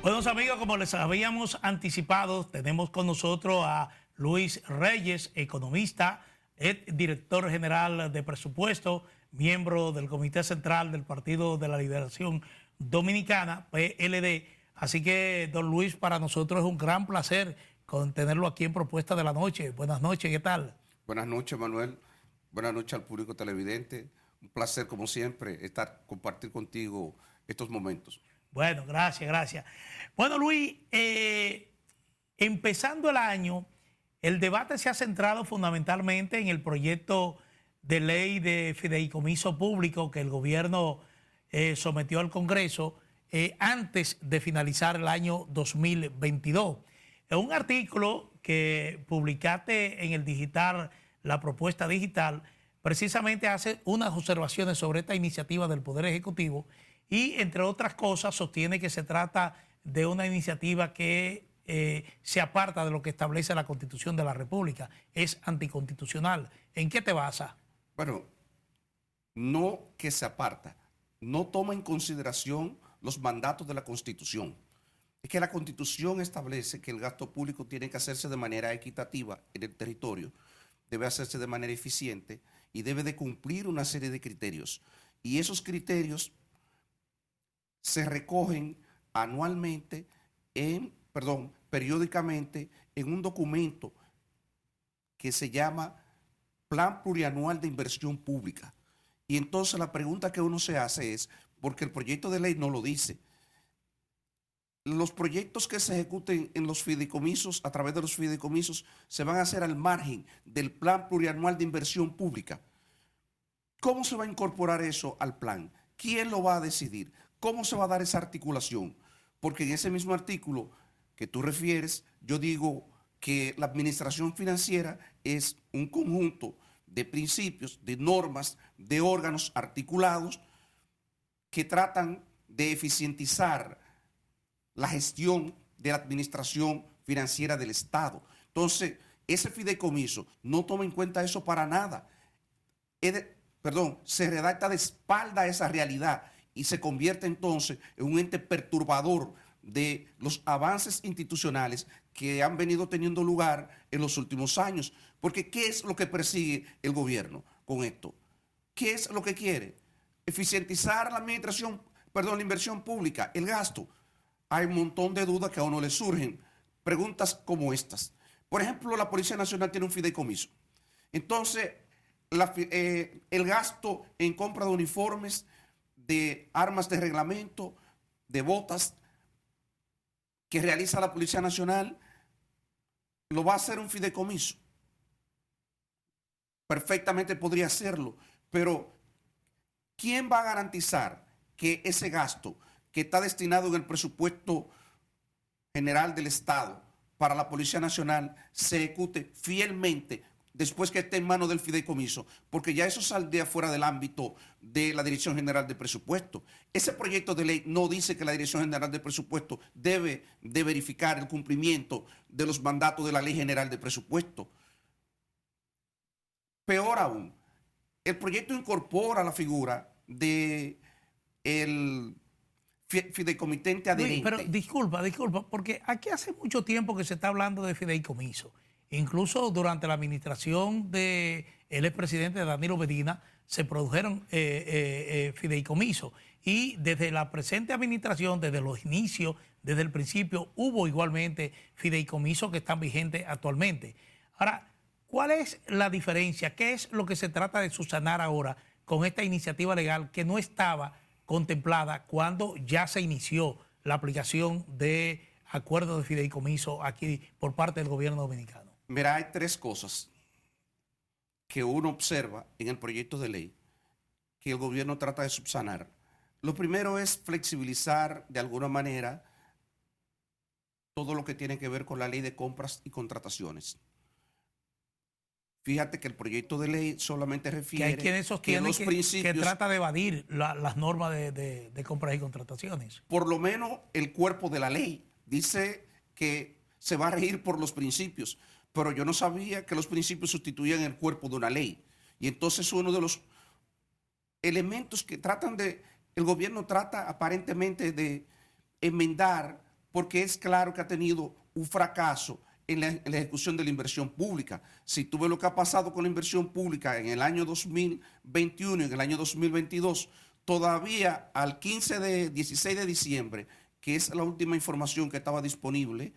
Buenos amigos, como les habíamos anticipado, tenemos con nosotros a Luis Reyes, economista, director general de presupuesto, miembro del Comité Central del Partido de la Liberación Dominicana, PLD. Así que, don Luis, para nosotros es un gran placer tenerlo aquí en Propuesta de la Noche. Buenas noches, ¿qué tal? Buenas noches, Manuel. Buenas noches al público televidente. Un placer, como siempre, compartir contigo estos momentos. Bueno, gracias, gracias. Bueno, Luis, empezando el año, el debate se ha centrado fundamentalmente en el proyecto de ley de fideicomiso público que el gobierno sometió al Congreso antes de finalizar el año 2022. En un artículo que publicaste en el digital, la propuesta digital, precisamente hace unas observaciones sobre esta iniciativa del Poder Ejecutivo y, entre otras cosas, sostiene que se trata de una iniciativa que se aparta de lo que establece la Constitución de la República. Es anticonstitucional. ¿En qué te basas? Bueno, no que se aparta, no toma en consideración los mandatos de la Constitución. Es que la Constitución establece que el gasto público tiene que hacerse de manera equitativa en el territorio, debe hacerse de manera eficiente y debe de cumplir una serie de criterios. Y esos criterios se recogen anualmente, periódicamente en un documento que se llama Plan Plurianual de Inversión Pública. Y entonces la pregunta que uno se hace es, porque el proyecto de ley no lo dice, los proyectos que se ejecuten en los fideicomisos, a través de los fideicomisos, se van a hacer al margen del Plan Plurianual de Inversión Pública. ¿Cómo se va a incorporar eso al plan? ¿Quién lo va a decidir? ¿Cómo se va a dar esa articulación? Porque en ese mismo artículo que tú refieres, yo digo que la administración financiera es un conjunto de principios, de normas, de órganos articulados que tratan de eficientizar la gestión de la administración financiera del Estado. Entonces, ese fideicomiso no toma en cuenta eso para nada. Se redacta de espalda a esa realidad y se convierte entonces en un ente perturbador de los avances institucionales que han venido teniendo lugar en los últimos años. Porque ¿qué es lo que persigue el gobierno con esto? ¿Qué es lo que quiere? Eficientizar la la inversión pública, el gasto. Hay un montón de dudas que a uno le surgen. Preguntas como estas. Por ejemplo, la Policía Nacional tiene un fideicomiso. Entonces, el gasto en compra de uniformes, de armas de reglamento, de botas que realiza la Policía Nacional, lo va a hacer un fideicomiso. Perfectamente podría hacerlo, pero ¿quién va a garantizar que ese gasto que está destinado en el presupuesto general del Estado para la Policía Nacional se ejecute fielmente después que esté en manos del fideicomiso? Porque ya eso saldría fuera del ámbito de la Dirección General de Presupuesto. Ese proyecto de ley no dice que la Dirección General de Presupuesto debe de verificar el cumplimiento de los mandatos de la Ley General de Presupuesto. Peor aún, el proyecto incorpora la figura de el fideicomitente adherente. Luis, pero disculpa, porque aquí hace mucho tiempo que se está hablando de fideicomiso. Incluso durante la administración del expresidente Danilo Medina se produjeron fideicomisos. Y desde la presente administración, desde los inicios, desde el principio, hubo igualmente fideicomisos que están vigentes actualmente. Ahora, ¿cuál es la diferencia? ¿Qué es lo que se trata de subsanar ahora con esta iniciativa legal que no estaba contemplada cuando ya se inició la aplicación de acuerdos de fideicomiso aquí por parte del gobierno dominicano? Mira, hay tres cosas que uno observa en el proyecto de ley que el gobierno trata de subsanar. Lo primero es flexibilizar de alguna manera todo lo que tiene que ver con la ley de compras y contrataciones. Fíjate que el proyecto de ley solamente refiere que hay quienes sostienen que trata de evadir las normas de compras y contrataciones. Por lo menos el cuerpo de la ley dice que se va a regir por los principios, pero yo no sabía que los principios sustituían el cuerpo de una ley. Y entonces uno de los elementos que el gobierno trata aparentemente de enmendar porque es claro que ha tenido un fracaso en la ejecución de la inversión pública. Si tú ves lo que ha pasado con la inversión pública en el año 2021 y en el año 2022, todavía al 16 de diciembre, que es la última información que estaba disponible,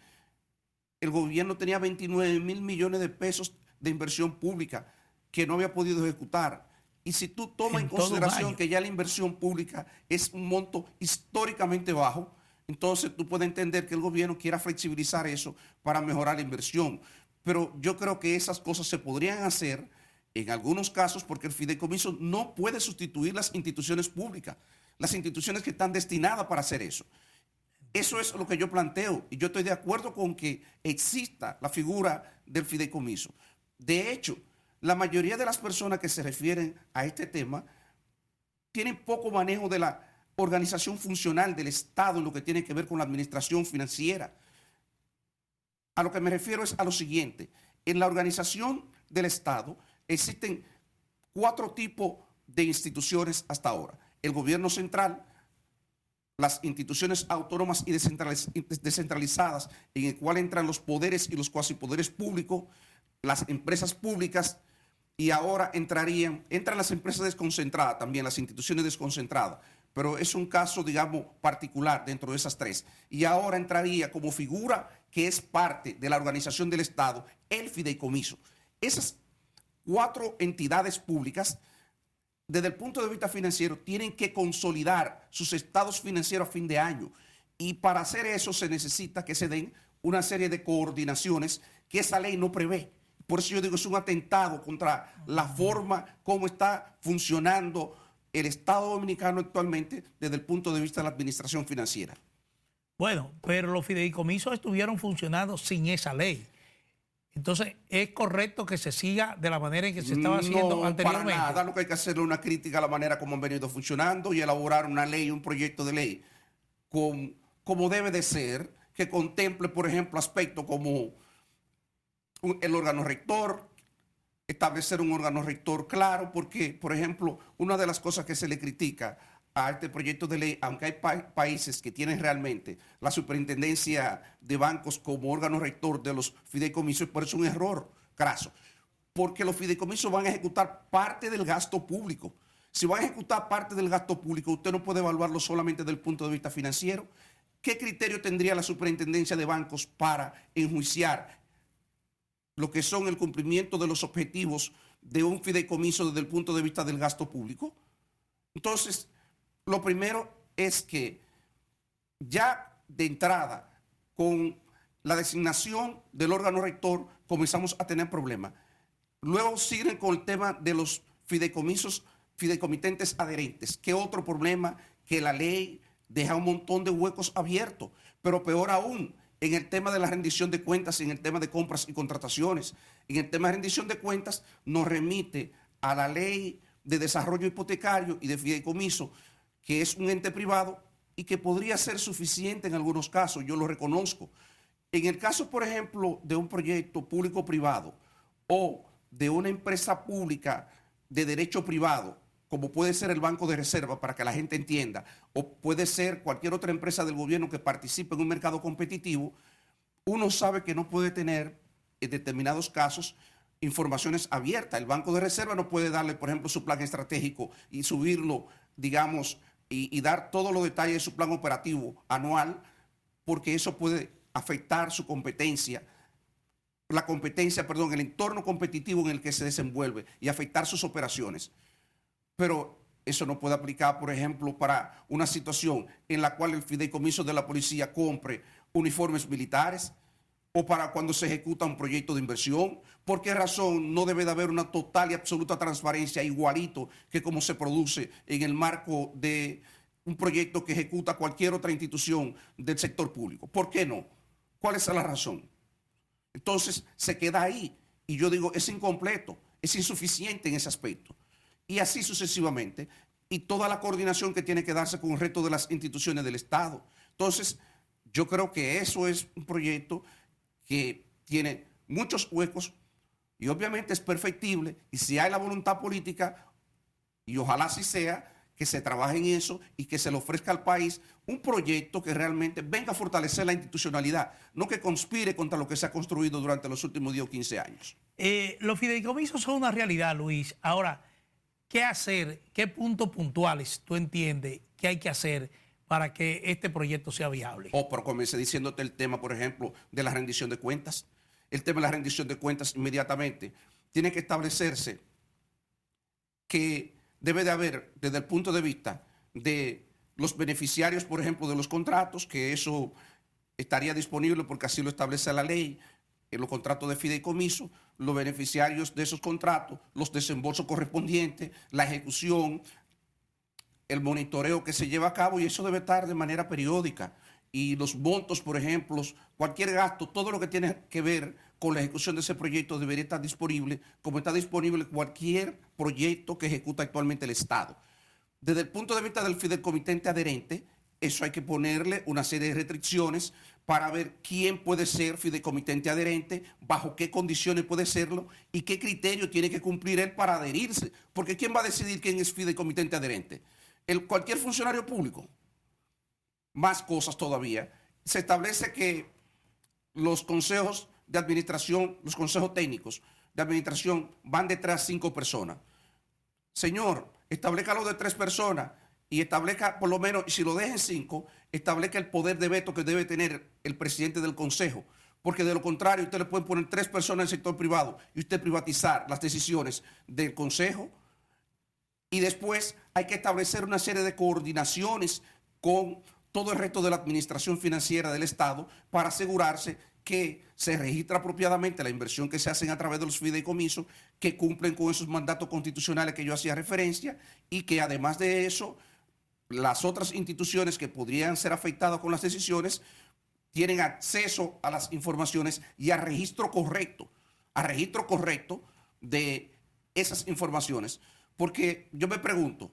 el gobierno tenía 29,000 millones de pesos de inversión pública que no había podido ejecutar. Y si tú tomas en consideración que ya la inversión pública es un monto históricamente bajo, entonces tú puedes entender que el gobierno quiera flexibilizar eso para mejorar la inversión. Pero yo creo que esas cosas se podrían hacer en algunos casos porque el fideicomiso no puede sustituir las instituciones públicas, las instituciones que están destinadas para hacer eso. Eso es lo que yo planteo y yo estoy de acuerdo con que exista la figura del fideicomiso. De hecho, la mayoría de las personas que se refieren a este tema tienen poco manejo de la organización funcional del Estado en lo que tiene que ver con la administración financiera. A lo que me refiero es a lo siguiente. En la organización del Estado existen 4 tipos de instituciones hasta ahora. El gobierno central, las instituciones autónomas y descentralizadas, en el cual entran los poderes y los cuasipoderes públicos, las empresas públicas, y ahora entran las empresas desconcentradas, también las instituciones desconcentradas, pero es un caso, digamos, particular dentro de esas 3. Y ahora entraría como figura que es parte de la organización del Estado, el fideicomiso. Esas 4 entidades públicas, desde el punto de vista financiero, tienen que consolidar sus estados financieros a fin de año. Y para hacer eso se necesita que se den una serie de coordinaciones que esa ley no prevé. Por eso yo digo, es un atentado contra la forma como está funcionando el Estado dominicano actualmente desde el punto de vista de la administración financiera. Bueno, pero los fideicomisos estuvieron funcionando sin esa ley. Entonces, ¿es correcto que se siga de la manera en que se estaba haciendo anteriormente? Para nada, lo que hay que hacerle una crítica a la manera como han venido funcionando y elaborar una ley, un proyecto de ley como debe de ser, que contemple, por ejemplo, aspectos como el órgano rector, establecer un órgano rector claro, porque, por ejemplo, una de las cosas que se le critica a este proyecto de ley, aunque hay países que tienen realmente la superintendencia de bancos como órgano rector de los fideicomisos, por eso es un error craso, porque los fideicomisos van a ejecutar parte del gasto público. Si van a ejecutar parte del gasto público, usted no puede evaluarlo solamente desde el punto de vista financiero. ¿Qué criterio tendría la superintendencia de bancos para enjuiciar lo que son el cumplimiento de los objetivos de un fideicomiso desde el punto de vista del gasto público? Entonces, lo primero es que ya de entrada, con la designación del órgano rector, comenzamos a tener problemas. Luego siguen con el tema de los fideicomitentes adherentes, que otro problema que la ley deja un montón de huecos abiertos, pero peor aún, en el tema de la rendición de cuentas, en el tema de compras y contrataciones. En el tema de rendición de cuentas nos remite a la ley de desarrollo hipotecario y de fideicomiso, que es un ente privado y que podría ser suficiente en algunos casos, yo lo reconozco. En el caso, por ejemplo, de un proyecto público-privado o de una empresa pública de derecho privado, como puede ser el Banco de Reserva, para que la gente entienda, o puede ser cualquier otra empresa del gobierno que participe en un mercado competitivo, uno sabe que no puede tener, en determinados casos, informaciones abiertas. El Banco de Reserva no puede darle, por ejemplo, su plan estratégico y subirlo, digamos, y dar todos los detalles de su plan operativo anual, porque eso puede afectar su competencia, el entorno competitivo en el que se desenvuelve y afectar sus operaciones. Pero eso no puede aplicar, por ejemplo, para una situación en la cual el fideicomiso de la policía compre uniformes militares o para cuando se ejecuta un proyecto de inversión. ¿Por qué razón no debe de haber una total y absoluta transparencia igualito que como se produce en el marco de un proyecto que ejecuta cualquier otra institución del sector público? ¿Por qué no? ¿Cuál es la razón? Entonces se queda ahí y yo digo, es incompleto, es insuficiente en ese aspecto. Y así sucesivamente, y toda la coordinación que tiene que darse con el resto de las instituciones del Estado. Entonces, yo creo que eso es un proyecto que tiene muchos huecos y obviamente es perfectible, y si hay la voluntad política, y ojalá así sea, que se trabaje en eso y que se le ofrezca al país un proyecto que realmente venga a fortalecer la institucionalidad, no que conspire contra lo que se ha construido durante los últimos 10 o 15 años. Los fideicomisos son una realidad, Luis. Ahora, ¿qué hacer? ¿Qué puntos puntuales tú entiendes que hay que hacer para que este proyecto sea viable? Pero comencé diciéndote el tema, por ejemplo, de la rendición de cuentas. El tema de la rendición de cuentas inmediatamente tiene que establecerse que debe de haber, desde el punto de vista de los beneficiarios, por ejemplo, de los contratos, que eso estaría disponible porque así lo establece la ley, en los contratos de fideicomiso, los beneficiarios de esos contratos, los desembolsos correspondientes, la ejecución, el monitoreo que se lleva a cabo, y eso debe estar de manera periódica. Y los montos, por ejemplo, cualquier gasto, todo lo que tiene que ver con la ejecución de ese proyecto debería estar disponible, como está disponible cualquier proyecto que ejecuta actualmente el Estado. Desde el punto de vista del fideicomitente adherente, eso hay que ponerle una serie de restricciones para ver quién puede ser fideicomitente adherente, bajo qué condiciones puede serlo y qué criterio tiene que cumplir él para adherirse. Porque ¿quién va a decidir quién es fideicomitente adherente? Cualquier funcionario público. Más cosas todavía. Se establece que los consejos de administración, los consejos técnicos de administración van detrás de 5 personas. Señor, establezcalo de 3 personas y establezca por lo menos, y si lo dejen 5, establezca el poder de veto que debe tener el presidente del consejo. Porque de lo contrario, usted le puede poner 3 personas en el sector privado y usted privatizar las decisiones del consejo. Y después hay que establecer una serie de coordinaciones con todo el resto de la administración financiera del Estado para asegurarse que se registra apropiadamente la inversión que se hace a través de los fideicomisos, que cumplen con esos mandatos constitucionales que yo hacía referencia, y que además de eso, las otras instituciones que podrían ser afectadas con las decisiones tienen acceso a las informaciones y a registro correcto de esas informaciones. Porque yo me pregunto,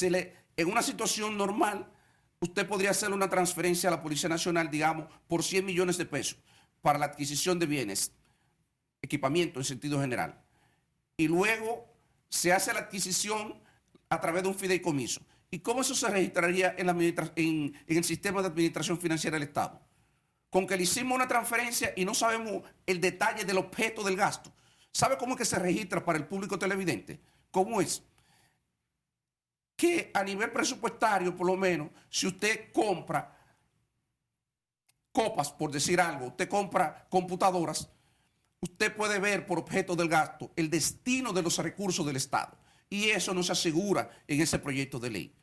en una situación normal, usted podría hacer una transferencia a la Policía Nacional, digamos, por 100 millones de pesos para la adquisición de bienes, equipamiento en sentido general. Y luego se hace la adquisición a través de un fideicomiso. ¿Y cómo eso se registraría en el sistema de administración financiera del Estado? Con que le hicimos una transferencia y no sabemos el detalle del objeto del gasto. ¿Sabe cómo es que se registra para el público televidente? ¿Cómo es? Que a nivel presupuestario, por lo menos, si usted compra copas, por decir algo, usted compra computadoras, usted puede ver por objeto del gasto el destino de los recursos del Estado. Y eso no se asegura en ese proyecto de ley.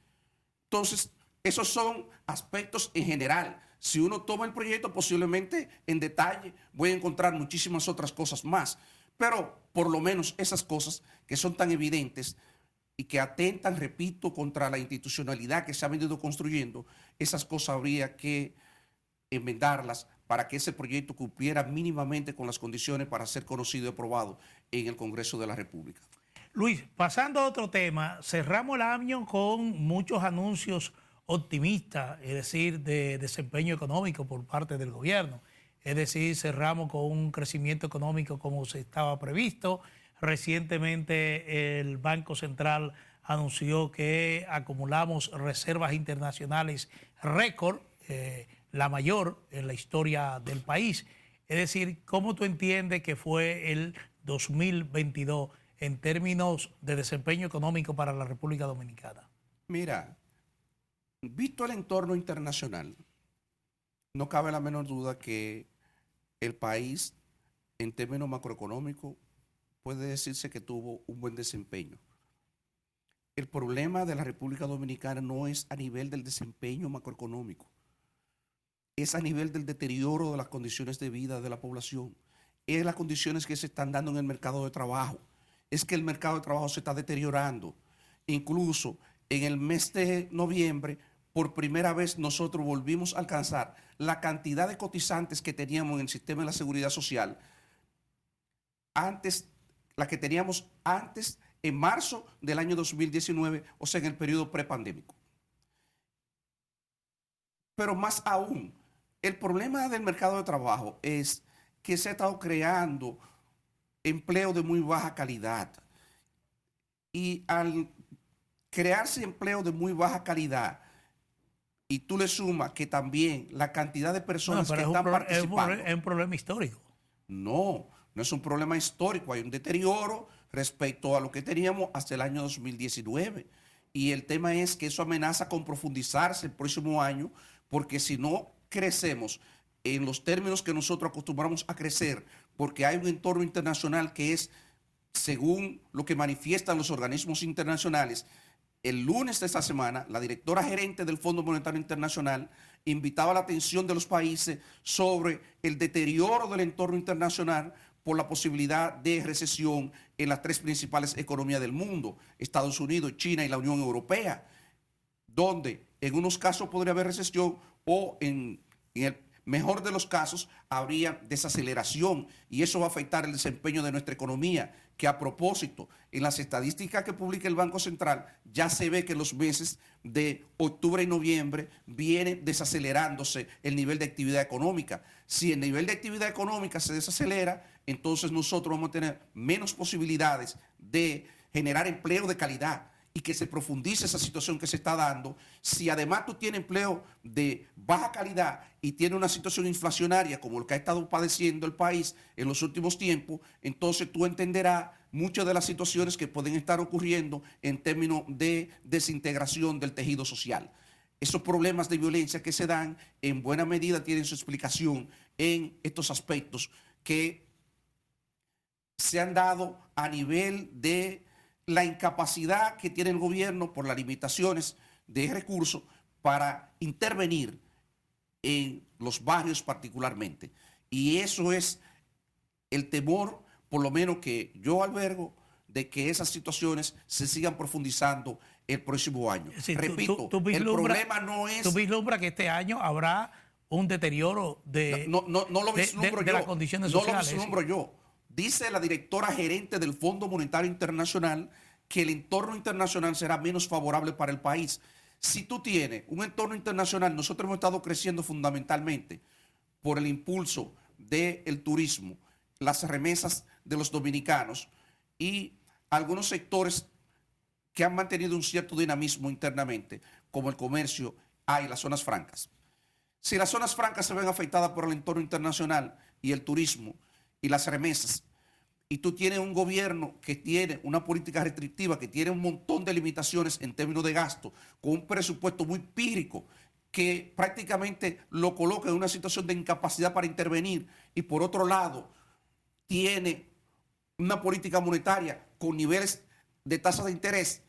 Entonces, esos son aspectos en general. Si uno toma el proyecto, posiblemente en detalle voy a encontrar muchísimas otras cosas más. Pero por lo menos esas cosas que son tan evidentes y que atentan, repito, contra la institucionalidad que se ha venido construyendo, esas cosas habría que enmendarlas para que ese proyecto cumpliera mínimamente con las condiciones para ser conocido y aprobado en el Congreso de la República. Luis, pasando a otro tema, cerramos el año con muchos anuncios optimistas, es decir, de desempeño económico por parte del gobierno. Es decir, cerramos con un crecimiento económico como se estaba previsto. Recientemente el Banco Central anunció que acumulamos reservas internacionales récord, la mayor en la historia del país. Es decir, ¿cómo tú entiendes que fue el 2022 en términos de desempeño económico para la República Dominicana? Mira, visto el entorno internacional, no cabe la menor duda que el país, en términos macroeconómicos, puede decirse que tuvo un buen desempeño. El problema de la República Dominicana no es a nivel del desempeño macroeconómico, es a nivel del deterioro de las condiciones de vida de la población, es las condiciones que se están dando en el mercado de trabajo, es que el mercado de trabajo se está deteriorando. Incluso en el mes de noviembre, por primera vez nosotros volvimos a alcanzar la cantidad de cotizantes que teníamos en el sistema de la seguridad social, la que teníamos antes, en marzo del año 2019, o sea, en el periodo prepandémico. Pero más aún, el problema del mercado de trabajo es que se ha estado creando empleo de muy baja calidad. Y al crearse empleo de muy baja calidad y tú le sumas que también la cantidad de No, personas pero que es están participando. es un problema histórico. No, no es un problema histórico, hay un deterioro respecto a lo que teníamos hasta el año 2019. Y el tema es que eso amenaza con profundizarse el próximo año, porque si no crecemos en los términos que nosotros acostumbramos a crecer, porque hay un entorno internacional que es, según lo que manifiestan los organismos internacionales, el lunes de esta semana, la directora gerente del Fondo Monetario Internacional invitaba la atención de los países sobre el deterioro del entorno internacional por la posibilidad de recesión en las tres principales economías del mundo, Estados Unidos, China y la Unión Europea, donde en unos casos podría haber recesión o en el mejor de los casos habría desaceleración, y eso va a afectar el desempeño de nuestra economía, que a propósito, en las estadísticas que publica el Banco Central, ya se ve que en los meses de octubre y noviembre viene desacelerándose el nivel de actividad económica. Si el nivel de actividad económica se desacelera, entonces nosotros vamos a tener menos posibilidades de generar empleo de calidad y que se profundice esa situación que se está dando. Si además tú tienes empleo de baja calidad y tienes una situación inflacionaria como lo que ha estado padeciendo el país en los últimos tiempos, entonces tú entenderás muchas de las situaciones que pueden estar ocurriendo en términos de desintegración del tejido social. Esos problemas de violencia que se dan en buena medida tienen su explicación en estos aspectos que se han dado a nivel de la incapacidad que tiene el gobierno por las limitaciones de recursos para intervenir en los barrios particularmente. Y eso es el temor, por lo menos que yo albergo, de que esas situaciones se sigan profundizando el próximo año. Sí, Repito, el problema no es... ¿Tú vislumbras que este año habrá un deterioro no lo vislumbro yo. de las condiciones sociales? No lo vislumbro yo. Dice la directora gerente del Fondo Monetario Internacional que el entorno internacional será menos favorable para el país. Si tú tienes un entorno internacional, nosotros hemos estado creciendo fundamentalmente por el impulso del turismo, las remesas de los dominicanos y algunos sectores que han mantenido un cierto dinamismo internamente, como el comercio y las zonas francas. Si las zonas francas se ven afectadas por el entorno internacional y el turismo y las remesas, y tú tienes un gobierno que tiene una política restrictiva, que tiene un montón de limitaciones en términos de gasto, con un presupuesto muy pírrico, que prácticamente lo coloca en una situación de incapacidad para intervenir, y por otro lado, tiene una política monetaria con niveles de tasas de interés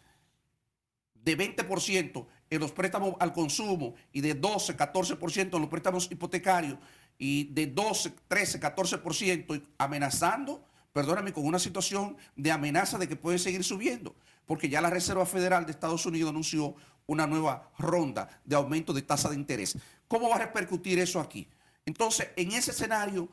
de 20% en los préstamos al consumo y de 12, 14% en los préstamos hipotecarios y de 12, 13, 14% amenazando, perdóname, con una situación de amenaza de que puede seguir subiendo, porque ya la Reserva Federal de Estados Unidos anunció una nueva ronda de aumento de tasa de interés. ¿Cómo va a repercutir eso aquí? Entonces, en ese escenario,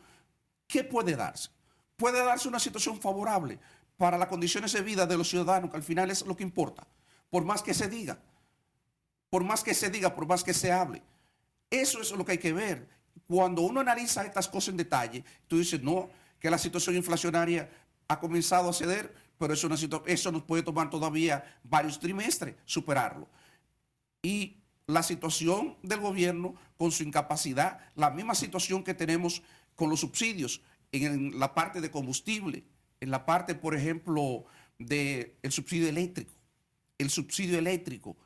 ¿qué puede darse? Puede darse una situación favorable para las condiciones de vida de los ciudadanos, que al final es lo que importa, por más que se diga, por más que se diga, por más que se hable. Eso es lo que hay que ver. Cuando uno analiza estas cosas en detalle, tú dices, no, que la situación inflacionaria ha comenzado a ceder, pero eso nos puede tomar todavía varios trimestres superarlo. Y la situación del gobierno con su incapacidad, la misma situación que tenemos con los subsidios en la parte de combustible, en la parte, por ejemplo, del subsidio eléctrico. El subsidio eléctrico.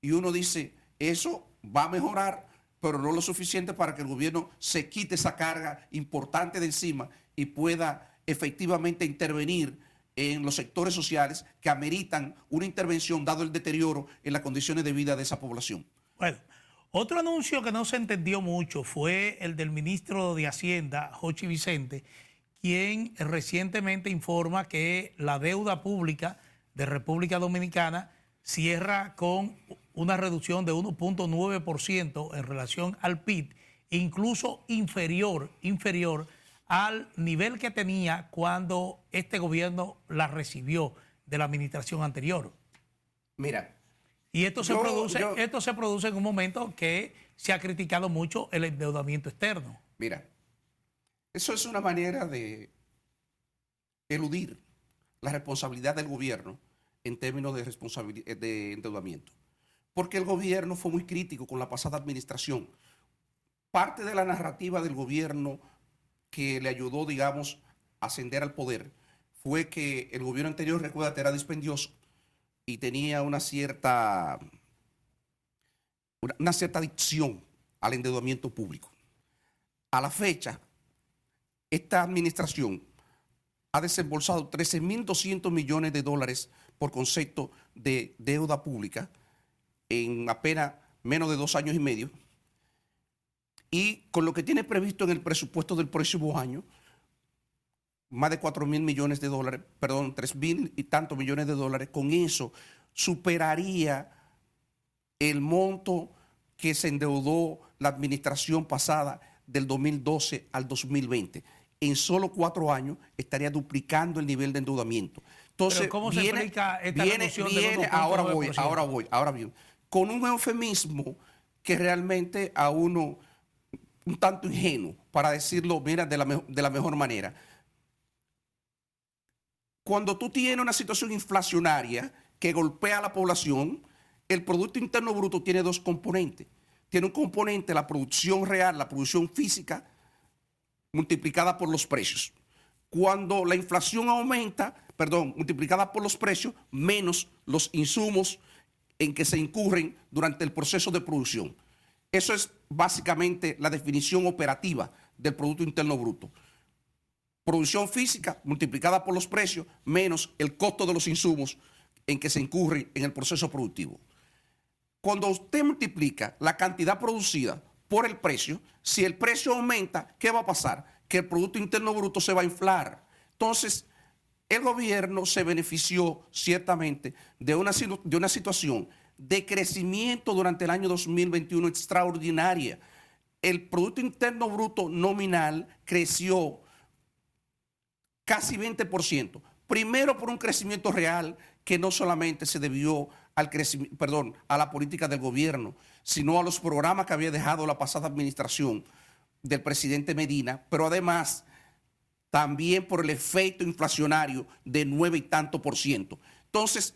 Y uno dice, eso va a mejorar, pero no lo suficiente para que el gobierno se quite esa carga importante de encima y pueda efectivamente intervenir en los sectores sociales que ameritan una intervención dado el deterioro en las condiciones de vida de esa población. Bueno, otro anuncio que no se entendió mucho fue el del ministro de Hacienda, Jochi Vicente, quien recientemente informa que la deuda pública de República Dominicana cierra con una reducción de 1.9% en relación al PIB, incluso inferior al nivel que tenía cuando este gobierno la recibió de la administración anterior. Mira. Y esto se produce en un momento que se ha criticado mucho el endeudamiento externo. Mira, eso es una manera de eludir la responsabilidad del gobierno en términos de endeudamiento. porque el gobierno fue muy crítico con la pasada administración. Parte de la narrativa del gobierno que le ayudó, digamos, a ascender al poder fue que el gobierno anterior, recuérdate, era dispendioso y tenía una cierta adicción al endeudamiento público. A la fecha, esta administración ha desembolsado 13.200 millones de dólares por concepto de deuda pública en apenas menos de 2 años y medio. Y con lo que tiene previsto en el presupuesto del próximo año, más de 4.000 millones de dólares, perdón, 3.000 y tantos millones de dólares, con eso superaría el monto que se endeudó la administración pasada del 2012 al 2020. En solo 4 años estaría duplicando el nivel de endeudamiento. Entonces, pero ¿cómo se explica esta reducción de 1.9%? Ahora bien, con un eufemismo que realmente a uno un tanto ingenuo, para decirlo, mira, de la mejor manera. Cuando tú tienes una situación inflacionaria que golpea a la población, el Producto Interno Bruto tiene 2 componentes. Tiene un componente, la producción real, la producción física, multiplicada por los precios. Cuando la inflación aumenta, multiplicada por los precios, menos los insumos en que se incurren durante el proceso de producción. Eso es básicamente la definición operativa del Producto Interno Bruto. Producción física multiplicada por los precios menos el costo de los insumos en que se incurre en el proceso productivo. Cuando usted multiplica la cantidad producida por el precio, si el precio aumenta, ¿qué va a pasar? Que el Producto Interno Bruto se va a inflar. Entonces, el gobierno se benefició ciertamente de una situación de crecimiento durante el año 2021 extraordinaria. El Producto Interno Bruto nominal creció casi 20%. Primero por un crecimiento real que no solamente se debió a la política del gobierno, sino a los programas que había dejado la pasada administración del presidente Medina, pero además también por el efecto inflacionario de 9 y tanto %. Entonces,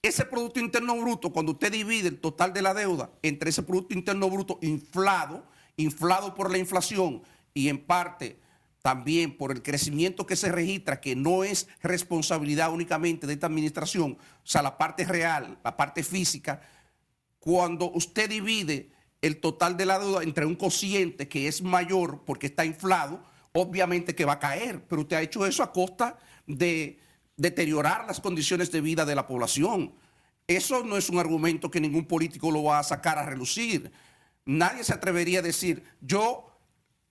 ese Producto Interno Bruto, cuando usted divide el total de la deuda entre ese Producto Interno Bruto inflado por la inflación y en parte también por el crecimiento que se registra, que no es responsabilidad únicamente de esta administración, o sea, la parte real, la parte física, cuando usted divide el total de la deuda entre un cociente que es mayor porque está inflado, obviamente que va a caer, pero usted ha hecho eso a costa de deteriorar las condiciones de vida de la población. Eso no es un argumento que ningún político lo va a sacar a relucir. Nadie se atrevería a decir,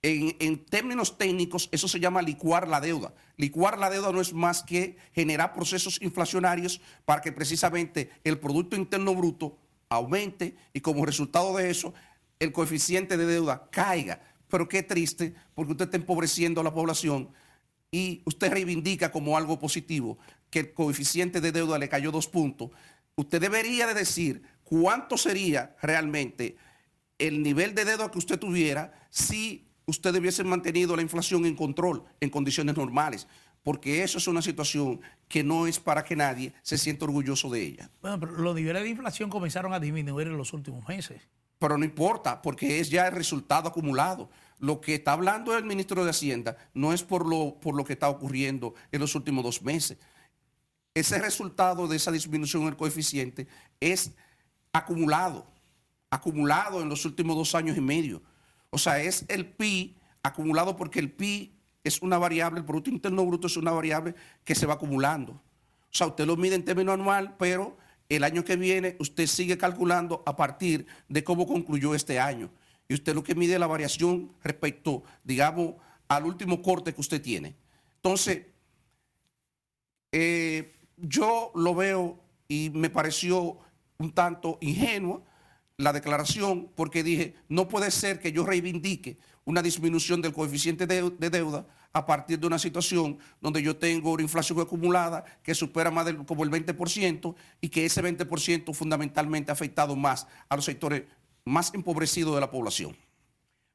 en términos técnicos, eso se llama licuar la deuda. Licuar la deuda no es más que generar procesos inflacionarios para que precisamente el Producto Interno Bruto aumente y como resultado de eso, el coeficiente de deuda caiga. Pero qué triste, porque usted está empobreciendo a la población y usted reivindica como algo positivo que el coeficiente de deuda le cayó 2 puntos. Usted debería de decir cuánto sería realmente el nivel de deuda que usted tuviera si usted hubiese mantenido la inflación en control, en condiciones normales, porque eso es una situación que no es para que nadie se sienta orgulloso de ella. Bueno, pero los niveles de inflación comenzaron a disminuir en los últimos meses. Pero no importa, porque es ya el resultado acumulado. Lo que está hablando el ministro de Hacienda no es por lo que está ocurriendo en los últimos 2 meses. Ese resultado de esa disminución del coeficiente es acumulado en los últimos 2 años y medio. O sea, es el PIB acumulado porque el PIB es una variable, el Producto Interno Bruto es una variable que se va acumulando. O sea, usted lo mide en términos anual, pero el año que viene usted sigue calculando a partir de cómo concluyó este año. Y usted lo que mide es la variación respecto, digamos, al último corte que usted tiene. Entonces, yo lo veo y me pareció un tanto ingenua la declaración porque dije, no puede ser que yo reivindique una disminución del coeficiente de deuda a partir de una situación donde yo tengo una inflación acumulada que supera más como el 20% y que ese 20% fundamentalmente ha afectado más a los sectores más empobrecidos de la población.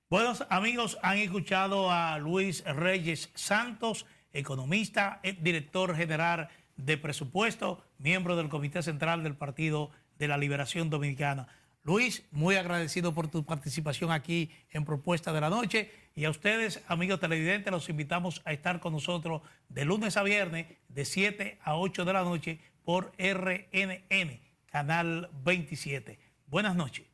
Buenos amigos, han escuchado a Luis Reyes Santos, economista, director general de presupuesto, miembro del Comité Central del Partido de la Liberación Dominicana. Luis, muy agradecido por tu participación aquí en Propuesta de la Noche. Y a ustedes, amigos televidentes, los invitamos a estar con nosotros de lunes a viernes, de 7 a 8 de la noche, por RNN, Canal 27. Buenas noches.